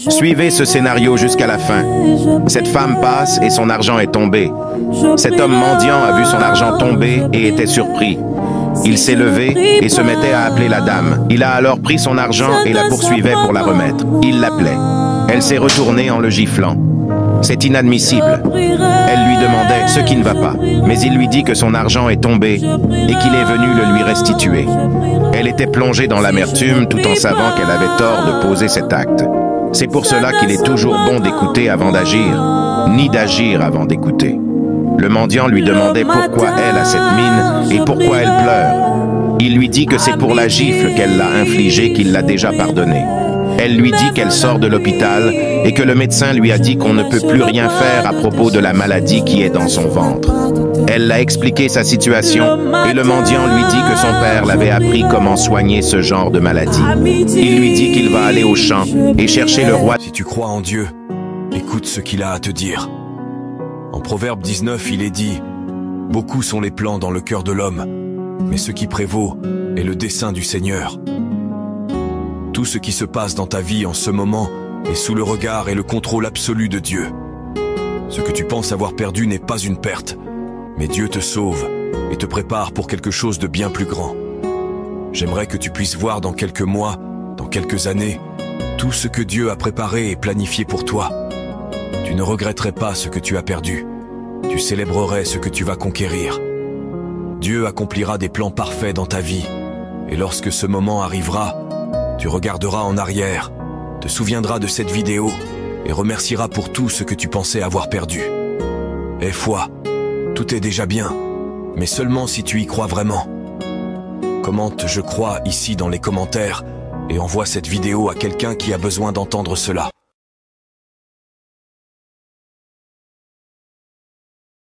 Suivez ce scénario jusqu'à la fin. Cette femme passe et son argent est tombé. Cet homme mendiant a vu son argent tomber et était surpris. Il s'est levé et se mettait à appeler la dame. Il a alors pris son argent et la poursuivait pour la remettre. Il l'appelait. Elle s'est retournée en le giflant. C'est inadmissible. Elle lui demandait ce qui ne va pas, mais il lui dit que son argent est tombé et qu'il est venu le lui restituer. Elle était plongée dans l'amertume tout en savant qu'elle avait tort de poser cet acte. C'est pour cela qu'il est toujours bon d'écouter avant d'agir, ni d'agir avant d'écouter. Le mendiant lui demandait pourquoi elle a cette mine et pourquoi elle pleure. Il lui dit que c'est pour la gifle qu'elle l'a infligée qu'il l'a déjà pardonné. Elle lui dit qu'elle sort de l'hôpital et que le médecin lui a dit qu'on ne peut plus rien faire à propos de la maladie qui est dans son ventre. Elle l'a expliqué sa situation et le mendiant lui dit que son père l'avait appris comment soigner ce genre de maladie. Il lui dit qu'il va aller au champ et chercher le roi. Si tu crois en Dieu, écoute ce qu'il a à te dire. En Proverbe 19, il est dit « Beaucoup sont les plans dans le cœur de l'homme, mais ce qui prévaut est le dessein du Seigneur. » Tout ce qui se passe dans ta vie en ce moment est sous le regard et le contrôle absolu de Dieu. Ce que tu penses avoir perdu n'est pas une perte, mais Dieu te sauve et te prépare pour quelque chose de bien plus grand. J'aimerais que tu puisses voir dans quelques mois, dans quelques années, tout ce que Dieu a préparé et planifié pour toi. Tu ne regretterais pas ce que tu as perdu. Tu célébrerais ce que tu vas conquérir. Dieu accomplira des plans parfaits dans ta vie, et lorsque ce moment arrivera, tu regarderas en arrière, te souviendras de cette vidéo et remercieras pour tout ce que tu pensais avoir perdu. Aie foi, tout est déjà bien, mais seulement si tu y crois vraiment. Commente « Je crois » ici dans les commentaires et envoie cette vidéo à quelqu'un qui a besoin d'entendre cela.